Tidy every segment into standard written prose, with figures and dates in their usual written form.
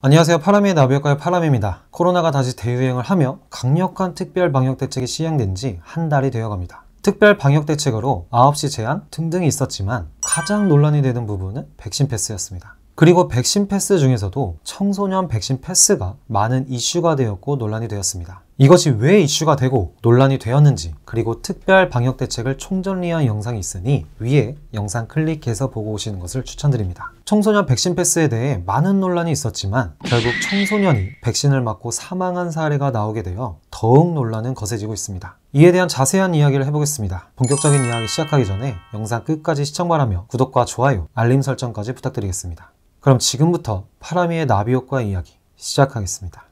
안녕하세요. 파라미의 나비효과의 파람입니다. 코로나가 다시 대유행을 하며 강력한 특별 방역 대책이 시행된 지 한 달이 되어갑니다. 특별 방역 대책으로 9시 제한 등등이 있었지만 가장 논란이 되는 부분은 백신 패스였습니다. 그리고 백신 패스 중에서도 청소년 백신 패스가 많은 이슈가 되었고 논란이 되었습니다. 이것이 왜 이슈가 되고 논란이 되었는지, 그리고 특별 방역 대책을 총정리한 영상이 있으니 위에 영상 클릭해서 보고 오시는 것을 추천드립니다. 청소년 백신 패스에 대해 많은 논란이 있었지만 결국 청소년이 백신을 맞고 사망한 사례가 나오게 되어 더욱 논란은 거세지고 있습니다. 이에 대한 자세한 이야기를 해보겠습니다. 본격적인 이야기 시작하기 전에 영상 끝까지 시청 바라며 구독과 좋아요, 알림 설정까지 부탁드리겠습니다. 그럼 지금부터 파라미의 나비효과 이야기 시작하겠습니다.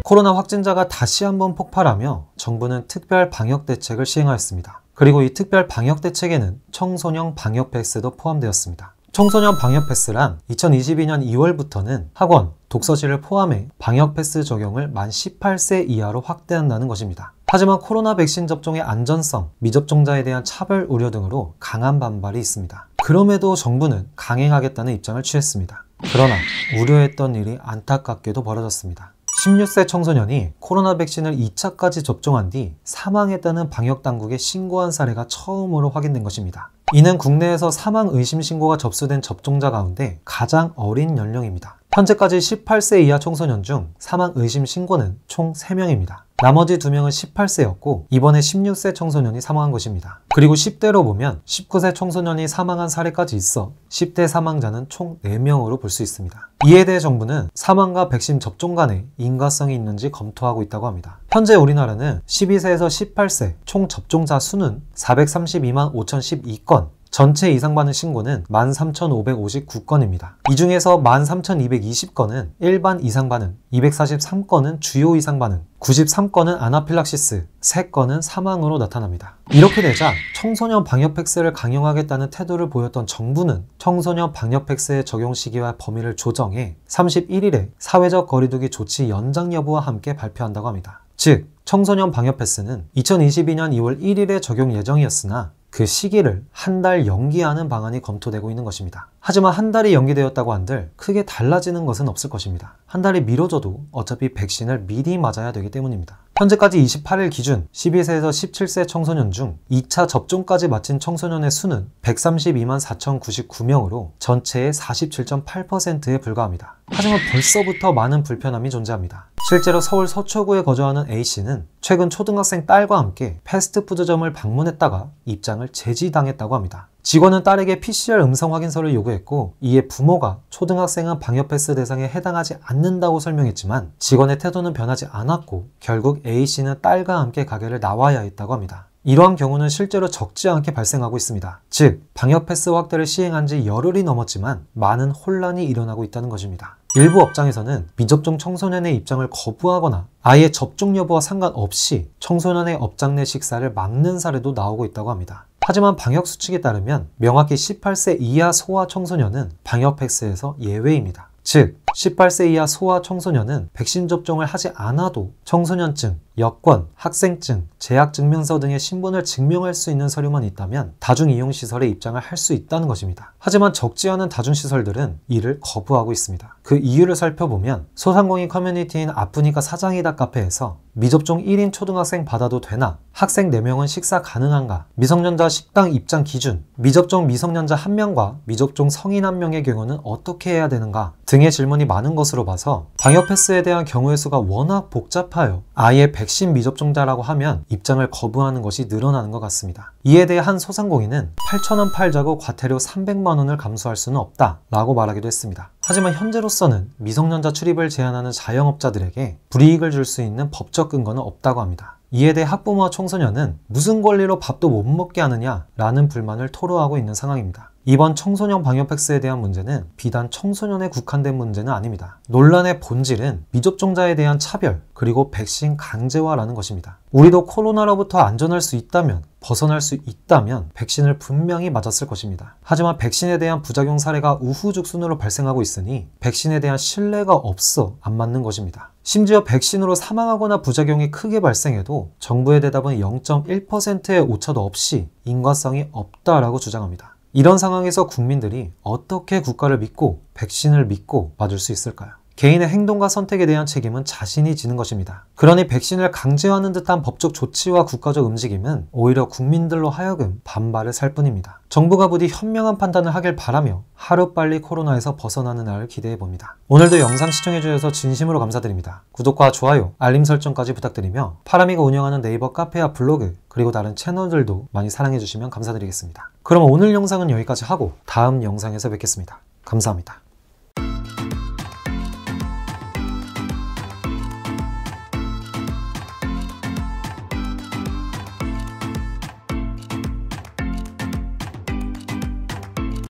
코로나 확진자가 다시 한번 폭발하며 정부는 특별 방역 대책을 시행하였습니다. 그리고 이 특별 방역 대책에는 청소년 방역 패스도 포함되었습니다. 청소년 방역 패스란 2022년 2월부터는 학원, 독서실을 포함해 방역 패스 적용을 만 18세 이하로 확대한다는 것입니다. 하지만 코로나 백신 접종의 안전성, 미접종자에 대한 차별 우려 등으로 강한 반발이 있습니다. 그럼에도 정부는 강행하겠다는 입장을 취했습니다. 그러나 우려했던 일이 안타깝게도 벌어졌습니다. 16세 청소년이 코로나 백신을 2차까지 접종한 뒤 사망했다는 방역당국에 신고한 사례가 처음으로 확인된 것입니다. 이는 국내에서 사망 의심 신고가 접수된 접종자 가운데 가장 어린 연령입니다. 현재까지 18세 이하 청소년 중 사망 의심 신고는 총 3명입니다. 나머지 2명은 18세였고 이번에 16세 청소년이 사망한 것입니다. 그리고 10대로 보면 19세 청소년이 사망한 사례까지 있어 10대 사망자는 총 4명으로 볼 수 있습니다. 이에 대해 정부는 사망과 백신 접종 간에 인과성이 있는지 검토하고 있다고 합니다. 현재 우리나라는 12세에서 18세 총 접종자 수는 432만 5,012건, 전체 이상반응 신고는 13,559건입니다. 이 중에서 13,220건은 일반 이상반응, 243건은 주요 이상반응, 93건은 아나필락시스, 3건은 사망으로 나타납니다. 이렇게 되자 청소년 방역 패스를 강행하겠다는 태도를 보였던 정부는 청소년 방역 패스의 적용 시기와 범위를 조정해 31일에 사회적 거리두기 조치 연장 여부와 함께 발표한다고 합니다. 즉, 청소년 방역 패스는 2022년 2월 1일에 적용 예정이었으나 그 시기를 한 달 연기하는 방안이 검토되고 있는 것입니다. 하지만 한 달이 연기되었다고 한들 크게 달라지는 것은 없을 것입니다. 한 달이 미뤄져도 어차피 백신을 미리 맞아야 되기 때문입니다. 현재까지 28일 기준 12세에서 17세 청소년 중 2차 접종까지 마친 청소년의 수는 132만 4,099명으로 전체의 47.8%에 불과합니다. 하지만 벌써부터 많은 불편함이 존재합니다. 실제로 서울 서초구에 거주하는 A씨는 최근 초등학생 딸과 함께 패스트푸드점을 방문했다가 입장을 제지당했다고 합니다. 직원은 딸에게 PCR 음성 확인서를 요구했고 이에 부모가 초등학생은 방역 패스 대상에 해당하지 않는다고 설명했지만 직원의 태도는 변하지 않았고 결국 A씨는 딸과 함께 가게를 나와야 했다고 합니다. 이러한 경우는 실제로 적지 않게 발생하고 있습니다. 즉, 방역 패스 확대를 시행한 지 열흘이 넘었지만 많은 혼란이 일어나고 있다는 것입니다. 일부 업장에서는 미접종 청소년의 입장을 거부하거나 아예 접종 여부와 상관없이 청소년의 업장 내 식사를 막는 사례도 나오고 있다고 합니다. 하지만 방역 수칙에 따르면 명확히 18세 이하 소아 청소년은 방역 패스에서 예외입니다. 즉, 18세 이하 소아 청소년은 백신 접종을 하지 않아도 청소년증, 여권, 학생증, 재학증명서 등의 신분을 증명할 수 있는 서류만 있다면 다중이용시설에 입장을 할 수 있다는 것입니다. 하지만 적지 않은 다중시설들은 이를 거부하고 있습니다. 그 이유를 살펴보면 소상공인 커뮤니티인 아프니까 사장이다 카페에서 미접종 1인 초등학생 받아도 되나? 학생 4명은 식사 가능한가? 미성년자 식당 입장 기준, 미접종 미성년자 1명과 미접종 성인 1명의 경우는 어떻게 해야 되는가? 등의 질문이 많은 것으로 봐서 방역 패스에 대한 경우의 수가 워낙 복잡하여 아예 백신 미접종자라고 하면 입장을 거부하는 것이 늘어나는 것 같습니다. 이에 대해 한 소상공인은 8,000원 팔자고 과태료 300만 원을 감수할 수는 없다 라고 말하기도 했습니다. 하지만 현재로서는 미성년자 출입을 제한하는 자영업자들에게 불이익을 줄 수 있는 법적 근거는 없다고 합니다. 이에 대해 학부모와 청소년은 무슨 권리로 밥도 못 먹게 하느냐 라는 불만을 토로하고 있는 상황입니다. 이번 청소년 방역 패스에 대한 문제는 비단 청소년에 국한된 문제는 아닙니다. 논란의 본질은 미접종자에 대한 차별, 그리고 백신 강제화라는 것입니다. 우리도 코로나로부터 안전할 수 있다면, 벗어날 수 있다면 백신을 분명히 맞았을 것입니다. 하지만 백신에 대한 부작용 사례가 우후죽순으로 발생하고 있으니 백신에 대한 신뢰가 없어 안 맞는 것입니다. 심지어 백신으로 사망하거나 부작용이 크게 발생해도 정부의 대답은 0.1%의 오차도 없이 인과성이 없다라고 주장합니다. 이런 상황에서 국민들이 어떻게 국가를 믿고 백신을 믿고 맞을 수 있을까요? 개인의 행동과 선택에 대한 책임은 자신이 지는 것입니다. 그러니 백신을 강제하는 듯한 법적 조치와 국가적 움직임은 오히려 국민들로 하여금 반발을 살 뿐입니다. 정부가 부디 현명한 판단을 하길 바라며 하루빨리 코로나에서 벗어나는 날을 기대해 봅니다. 오늘도 영상 시청해 주셔서 진심으로 감사드립니다. 구독과 좋아요, 알림 설정까지 부탁드리며 파라미가 운영하는 네이버 카페와 블로그 그리고 다른 채널들도 많이 사랑해 주시면 감사드리겠습니다. 그럼 오늘 영상은 여기까지 하고 다음 영상에서 뵙겠습니다. 감사합니다.